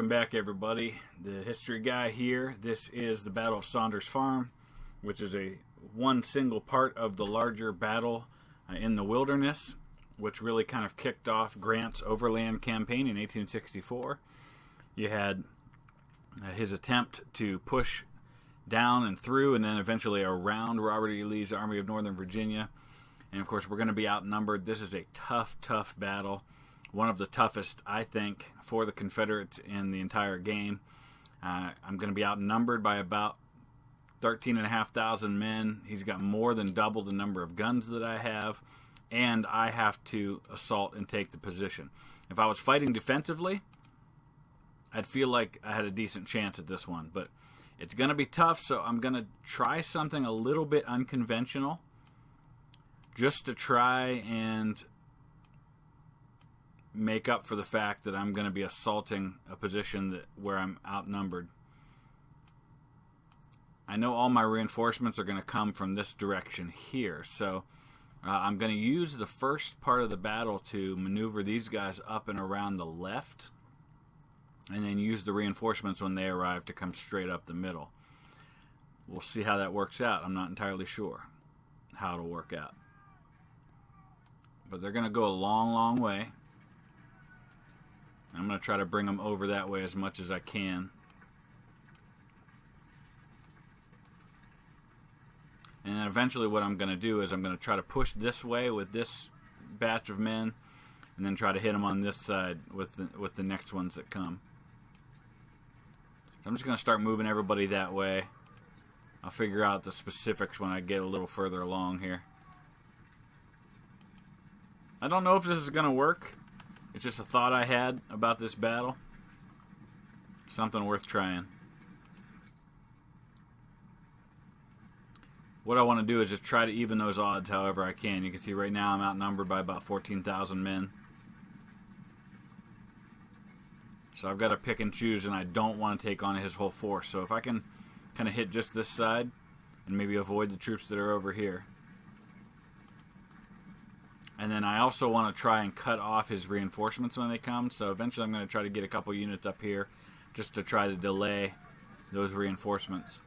welcome back everybody. The history guy here. This is the Battle of Saunders Farm, which is one single part of the larger battle in the wilderness, which really kind of kicked off Grant's Overland Campaign in 1864. You had his attempt to push down and through and then eventually around Robert E. Lee's Army of Northern Virginia. And of course we're going to be outnumbered. This is a tough battle. One of the toughest, I think, for the Confederates in the entire game. I'm going to be outnumbered by about 13,500 men. He's got more than double the number of guns that I have, and I have to assault and take the position. If I was fighting defensively, I'd feel like I had a decent chance at this one, but it's going to be tough, so I'm going to try something a little bit unconventional just to try and make up for the fact that I'm going to be assaulting a position where I'm outnumbered. I know all my reinforcements are going to come from this direction here, so I'm going to use the first part of the battle to maneuver these guys up and around the left, and then use the reinforcements when they arrive to come straight up the middle. We'll see how that works out. I'm not entirely sure how it'll work out. But they're going to go a long way. I'm going to try to bring them over that way as much as I can. And then eventually what I'm going to do is I'm going to try to push this way with this batch of men, and then try to hit them on this side with the next ones that come. I'm just going to start moving everybody that way. I'll figure out the specifics when I get a little further along here. I don't know if this is going to work. It's just a thought I had about this battle. Something worth trying. What I want to do is just try to even those odds however I can. You can see right now I'm outnumbered by about 14,000 men. So I've got to pick and choose, and I don't want to take on his whole force. So if I can kind of hit just this side and maybe avoid the troops that are over here. And then I also want to try and cut off his reinforcements when they come. So eventually I'm going to try to get a couple units up here just to try to delay those reinforcements.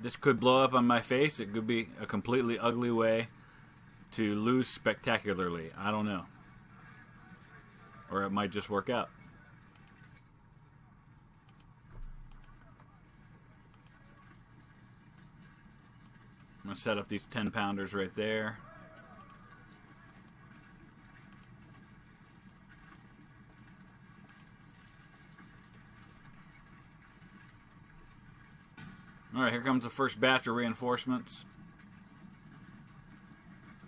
This could blow up on my face. It could be a completely ugly way to lose spectacularly. I don't know. Or it might just work out. I'm going to set up these 10-pounders right there. Alright, here comes the first batch of reinforcements.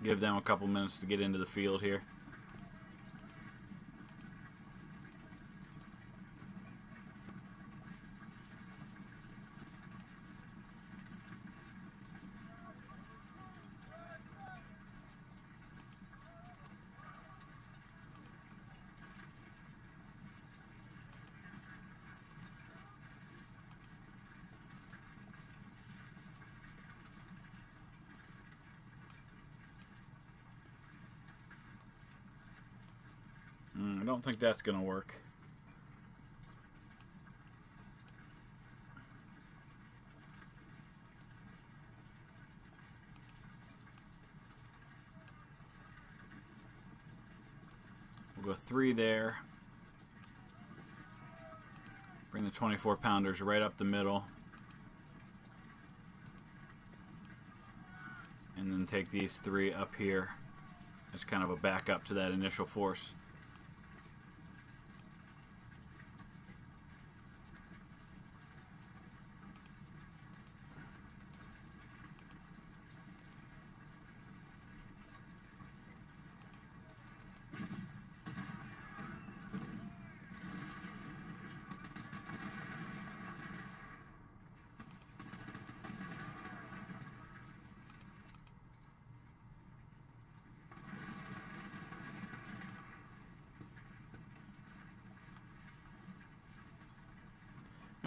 Give them a couple minutes to get into the field here. I don't think that's going to work. We'll go 3 there. Bring the 24-pounders right up the middle. And then take these 3 up here as kind of a backup to that initial force.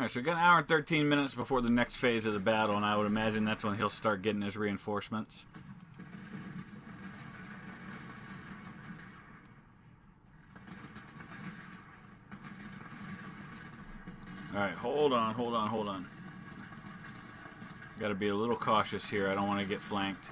Alright, so we've got an hour and 13 minutes before the next phase of the battle, and I would imagine that's when he'll start getting his reinforcements. Alright, hold on. Gotta be a little cautious here. I don't want to get flanked.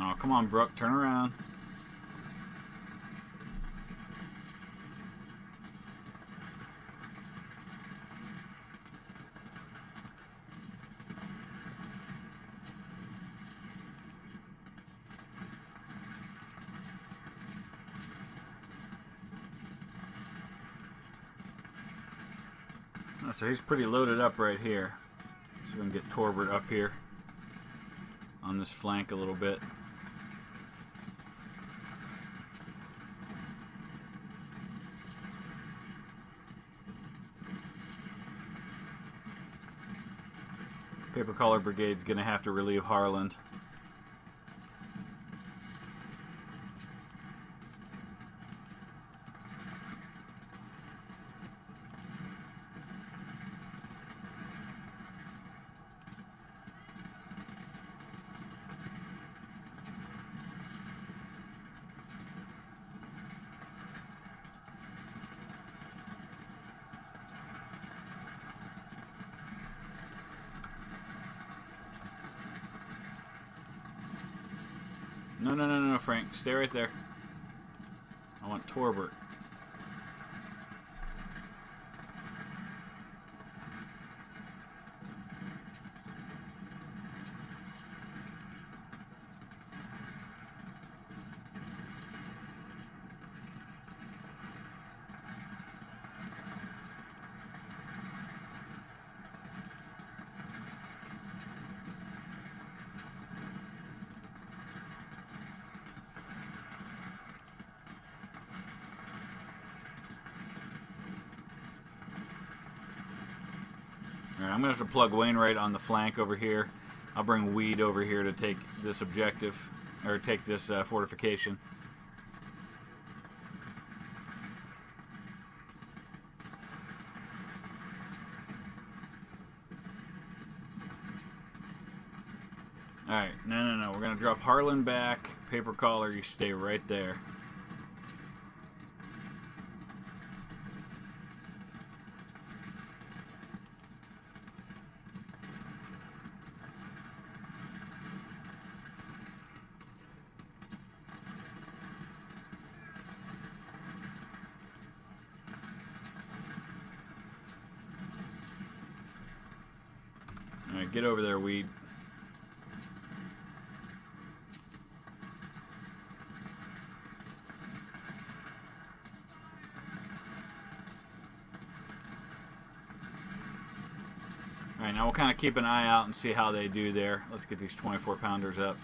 Oh, come on, Brooke, turn around. Oh, so he's pretty loaded up right here. So we can get Torbert up here on this flank a little bit. Paper Collar Brigade's going to have to relieve Harland. No, Frank. Stay right there. I want Torbert. Alright, I'm going to have to plug Wainwright on the flank over here. I'll bring Weed over here to take this objective, or take this fortification. Alright, no. We're going to drop Harlan back. Paper Collar, you stay right there. Alright, get over there, Weed. Alright, now we'll kind of keep an eye out and see how they do there. Let's get these 24-pounders up.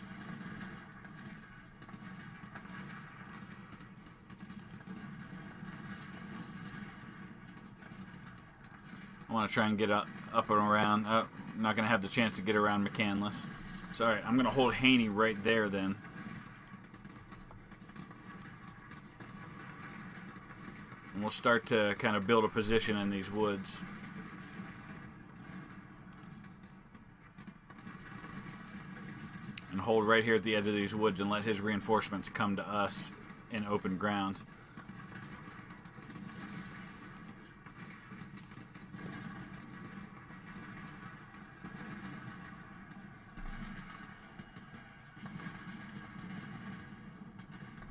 I want to try and get up and around. I'm not going to have the chance to get around McCandless. So, alright, I'm going to hold Haney right there then. And we'll start to kind of build a position in these woods. And hold right here at the edge of these woods and let his reinforcements come to us in open ground.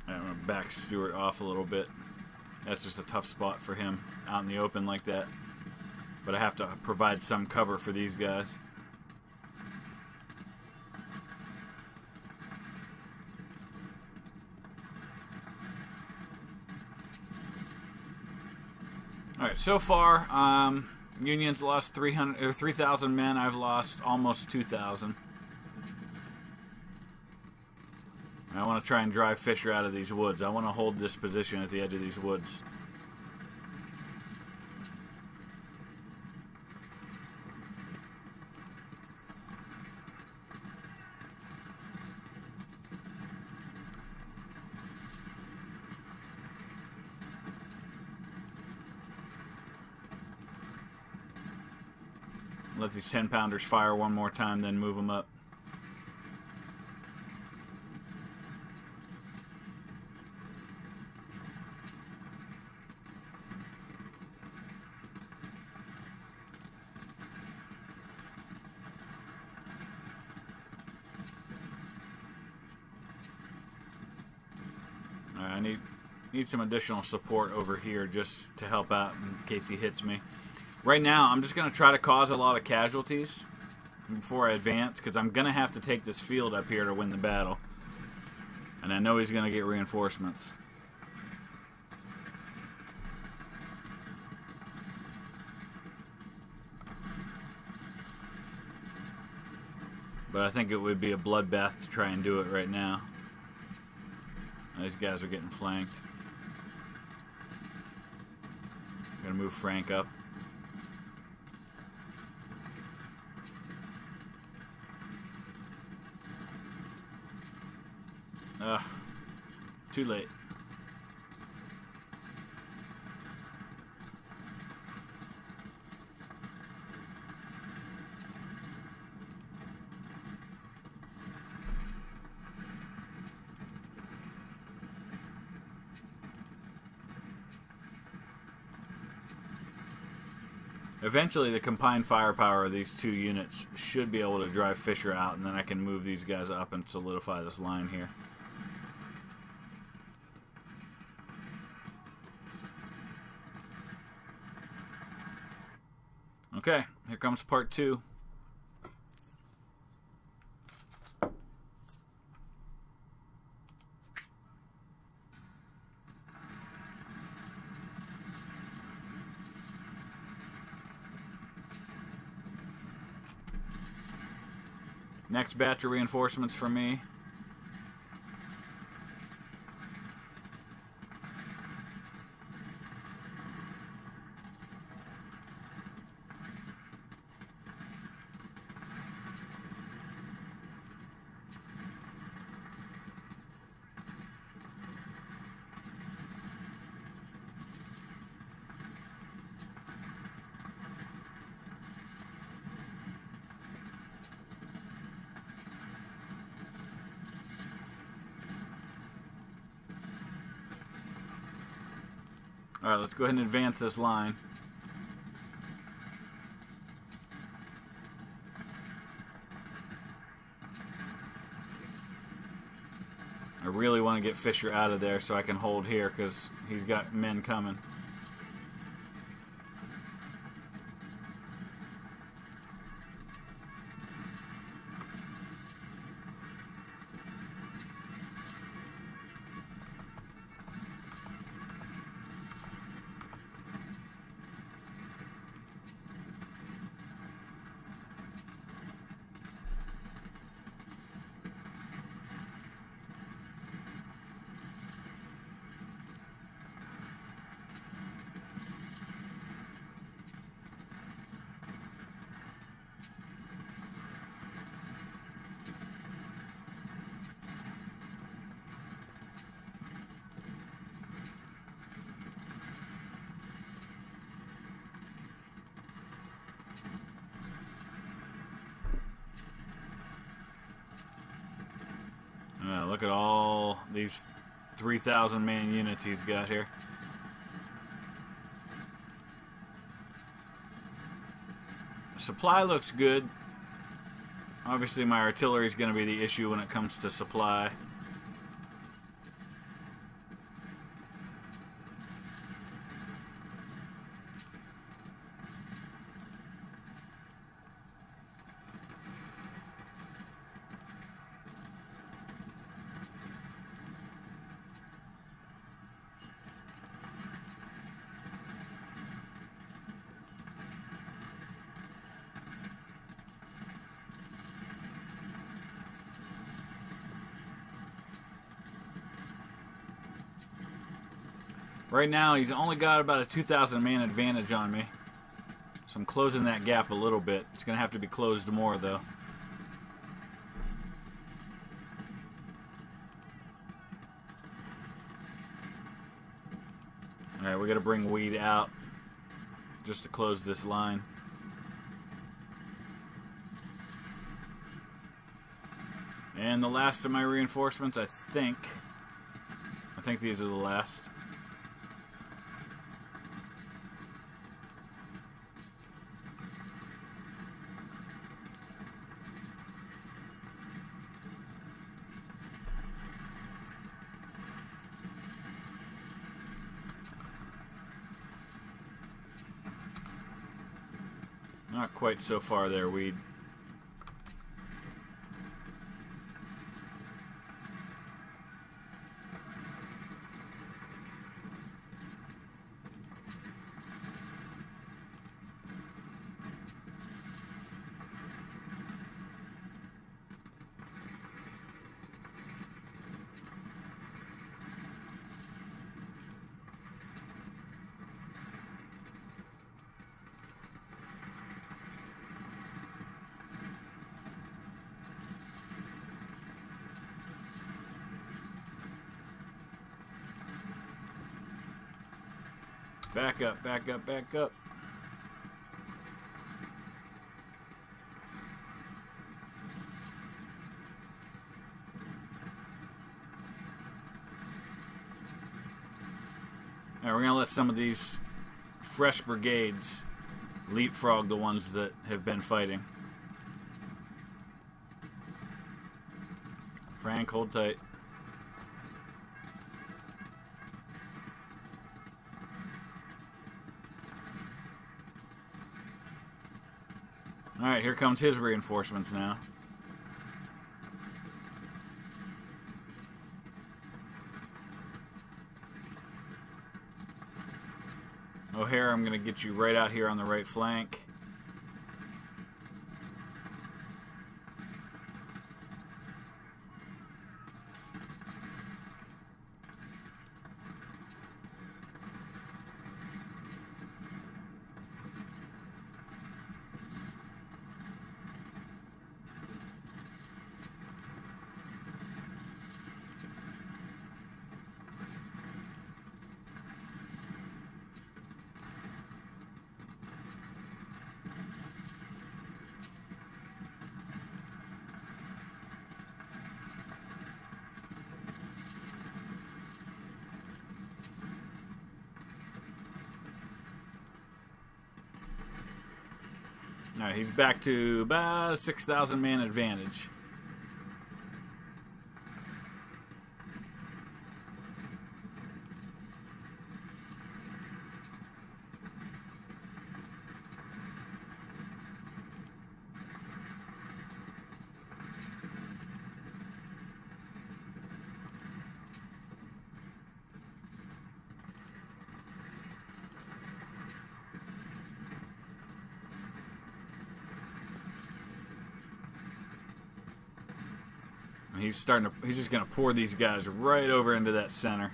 I'm going to back Stewart off a little bit. That's just a tough spot for him out in the open like that. but I have to provide some cover for these guys. Alright, so far, Union's lost 3,000 men. I've lost almost 2,000. I want to try and drive Fisher out of these woods. I want to hold this position at the edge of these woods. Let these 10-pounders fire one more time, then move them up. Alright, I need some additional support over here just to help out in case he hits me. Right now, I'm just going to try to cause a lot of casualties before I advance, because I'm going to have to take this field up here to win the battle. And I know he's going to get reinforcements. But I think it would be a bloodbath to try and do it right now. These guys are getting flanked. I'm going to move Frank up. Too late. Eventually, the combined firepower of these two units should be able to drive Fisher out, and then I can move these guys up and solidify this line here. Okay, here comes part 2. Next batch of reinforcements for me. Alright, let's go ahead and advance this line. I really want to get Fisher out of there so I can hold here because he's got men coming. Look at all these 3,000 man units he's got here. Supply looks good. Obviously my artillery is going to be the issue when it comes to supply. Right now, he's only got about a 2,000 man advantage on me. So I'm closing that gap a little bit. It's going to have to be closed more, though. Alright, we got to bring Weed out just to close this line. And the last of my reinforcements, I think these are the last. Not quite so far there, Weed. Back up, back up, back up. Alright, we're going to let some of these fresh brigades leapfrog the ones that have been fighting. Frank, hold tight. Alright, here comes his reinforcements now. O'Hare, I'm going to get you right out here on the right flank. Alright, he's back to about a 6,000 man advantage. He's just gonna pour these guys right over into that center.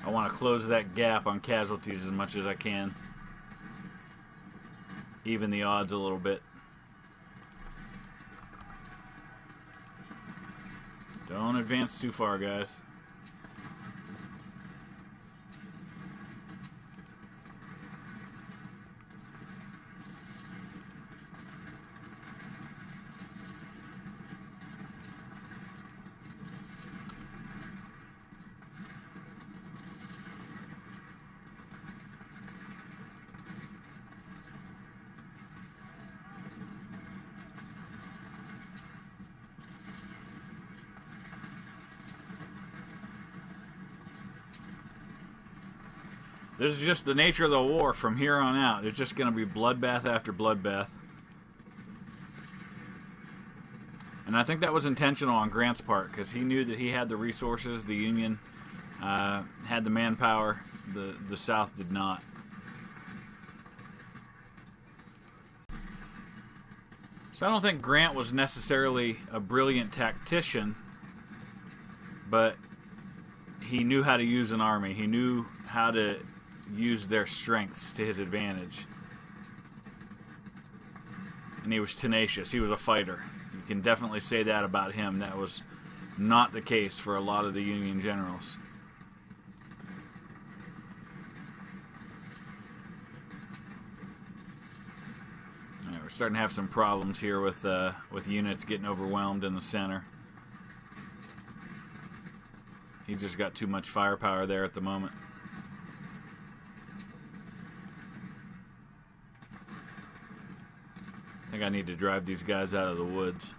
I want to close that gap on casualties as much as I can. Even the odds a little bit. Don't advance too far, guys. This is just the nature of the war from here on out. It's just going to be bloodbath after bloodbath. And I think that was intentional on Grant's part, because he knew that he had the resources. The Union had the manpower. The South did not. So I don't think Grant was necessarily a brilliant tactician, but he knew how to use an army. He knew how to use their strengths to his advantage. And he was tenacious. He was a fighter. You can definitely say that about him. That was not the case for a lot of the Union generals. All right, we're starting to have some problems here with units getting overwhelmed in the center. He's just got too much firepower there at the moment. I think I need to drive these guys out of the woods.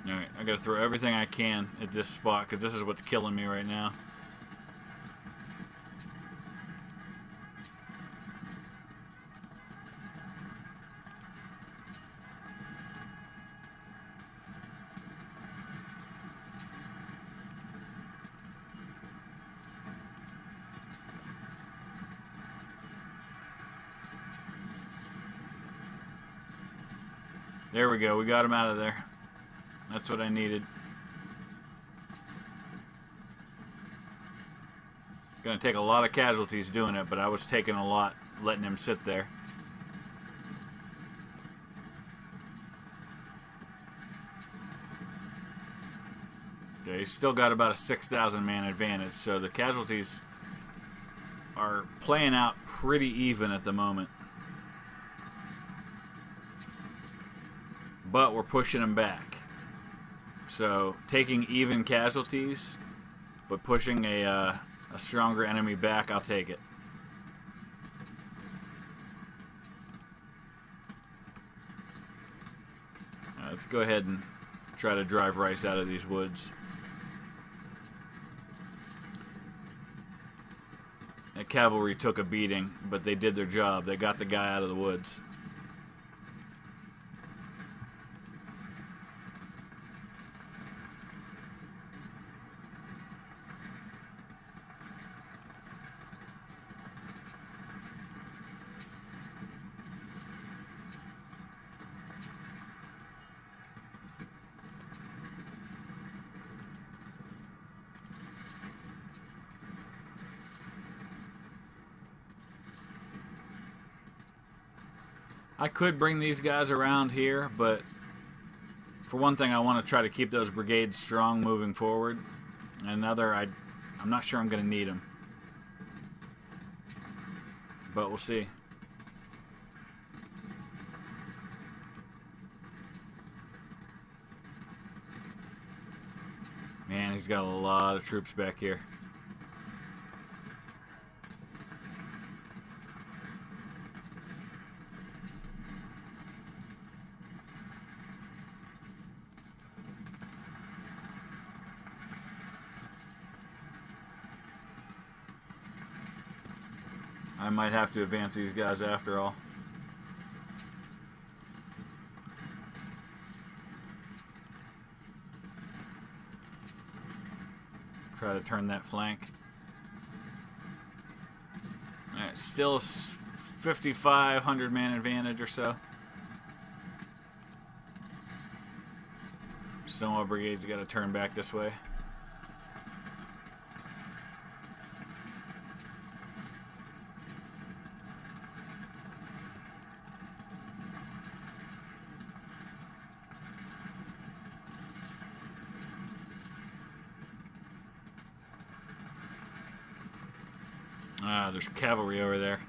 Alright, I gotta throw everything I can at this spot, because this is what's killing me right now. There we go, we got him out of there. That's what I needed. Gonna take a lot of casualties doing it, but I was taking a lot letting him sit there. Okay, he's still got about a 6,000 man advantage, so the casualties are playing out pretty even at the moment. But we're pushing him back. So, taking even casualties, but pushing a stronger enemy back, I'll take it. Let's go ahead and try to drive Rice out of these woods. The cavalry took a beating, but they did their job. They got the guy out of the woods. I could bring these guys around here, but for one thing, I want to try to keep those brigades strong moving forward. And another, I'm not sure I'm going to need them. But we'll see. Man, he's got a lot of troops back here. I might have to advance these guys after all. Try to turn that flank. Alright, still 5,500 man advantage or so. Stonewall Brigade's got to turn back this way. There's cavalry over there.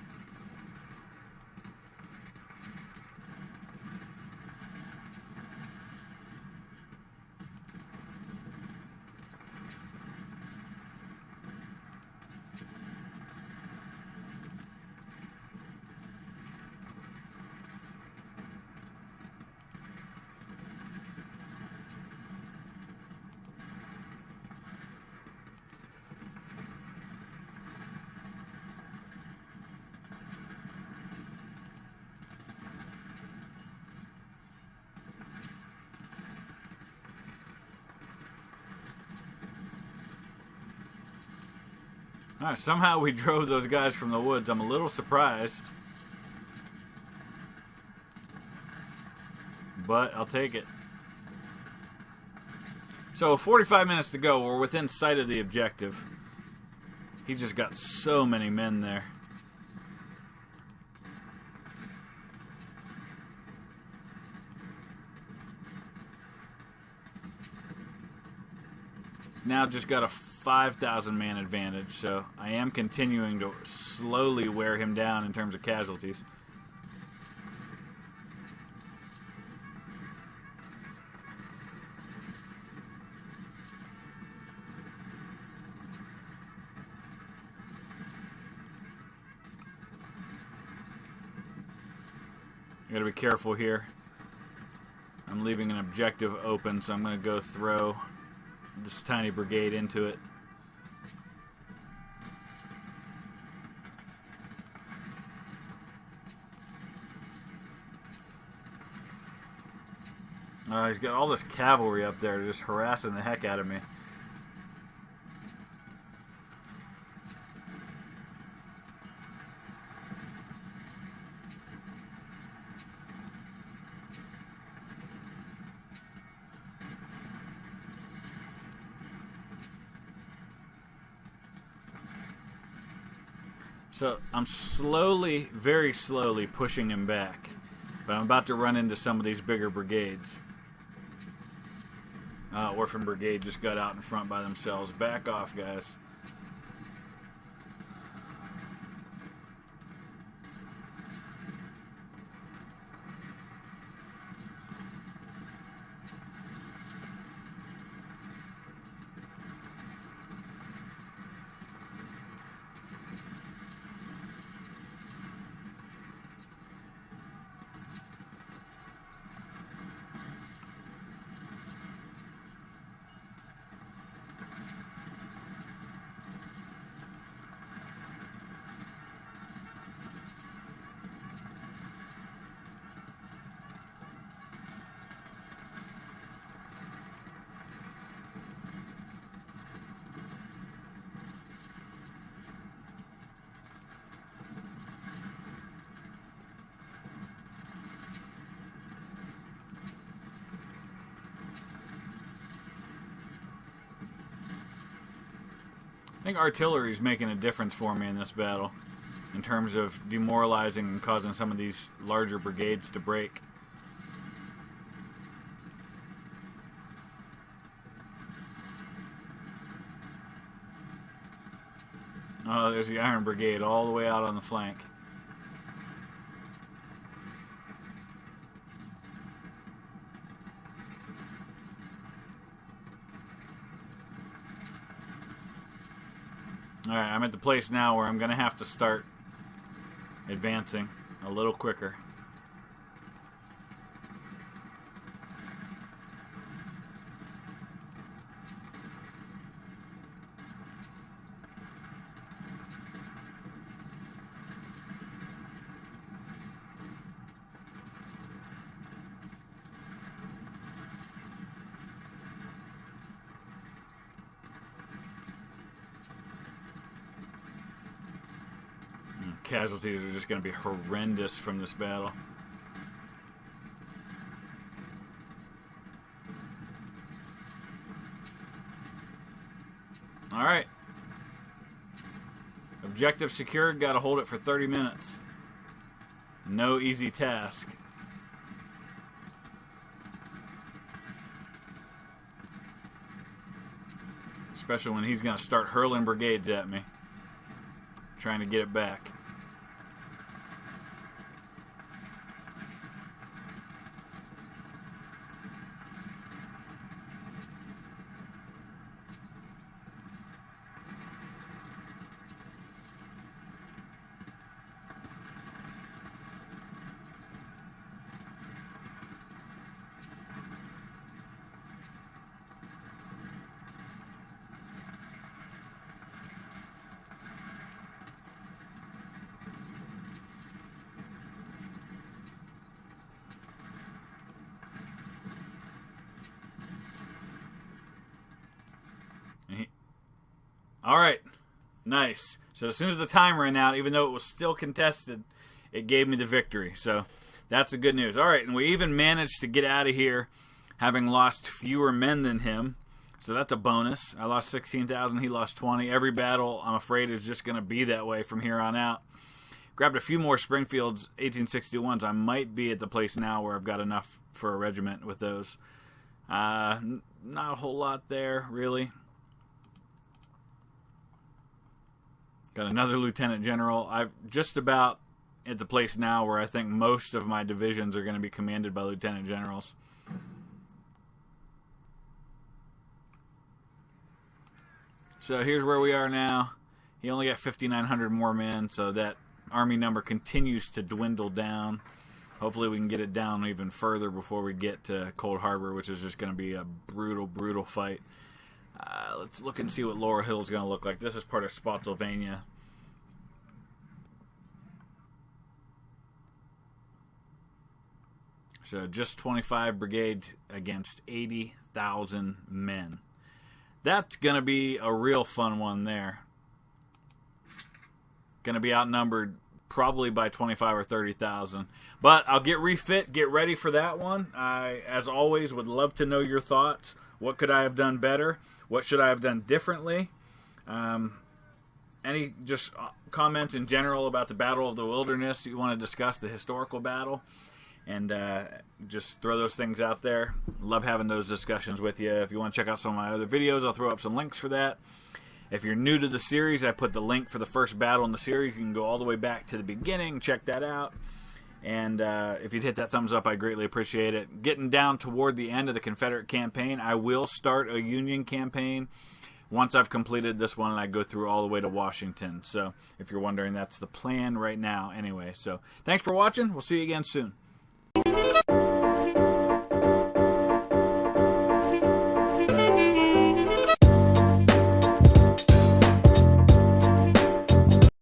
Alright, somehow we drove those guys from the woods. I'm a little surprised. But I'll take it. So 45 minutes to go. We're within sight of the objective. He just got so many men there. He's now just got a 5,000 man advantage, so I am continuing to slowly wear him down in terms of casualties. I gotta be careful here. I'm leaving an objective open, so I'm gonna go throw this tiny brigade into it. He's got all this cavalry up there just harassing the heck out of me. So I'm slowly, very slowly pushing him back. But I'm about to run into some of these bigger brigades. Orphan Brigade just got out in front by themselves. Back off, guys. I think artillery is making a difference for me in this battle in terms of demoralizing and causing some of these larger brigades to break. Oh, there's the Iron Brigade all the way out on the flank. Alright, I'm at the place now where I'm going to have to start advancing a little quicker. Casualties are just going to be horrendous from this battle. Alright. Objective secured. Got to hold it for 30 minutes. No easy task. Especially when he's going to start hurling brigades at me. trying to get it back. All right, nice. So as soon as the time ran out, even though it was still contested, it gave me the victory. So that's the good news. All right, and we even managed to get out of here having lost fewer men than him. So that's a bonus. I lost 16,000. He lost 20. Every battle, I'm afraid, is just going to be that way from here on out. Grabbed a few more Springfield's 1861s. I might be at the place now where I've got enough for a regiment with those. Not a whole lot there, really. Got another lieutenant general. I'm just about at the place now where I think most of my divisions are going to be commanded by lieutenant generals. So here's where we are now. He only got 5,900 more men, so that army number continues to dwindle down. Hopefully we can get it down even further before we get to Cold Harbor, which is just going to be a brutal, brutal fight. Let's look and see what Laurel Hill is going to look like. This is part of Spotsylvania. So just 25 brigades against 80,000 men. That's going to be a real fun one there. Going to be outnumbered probably by 25 or 30,000. But I'll get refit, get ready for that one. I, as always, would love to know your thoughts. What could I have done better? What should I have done differently? Any just comments in general about the Battle of the Wilderness you want to discuss, the historical battle? And just throw those things out there. Love having those discussions with you. If you want to check out some of my other videos, I'll throw up some links for that. If you're new to the series, I put the link for the first battle in the series. You can go all the way back to the beginning, check that out. And if you'd hit that thumbs up, I greatly appreciate it. Getting down toward the end of the Confederate campaign, I will start a Union campaign once I've completed this one and I go through all the way to Washington. So if you're wondering, that's the plan right now anyway. So thanks for watching. We'll see you again soon.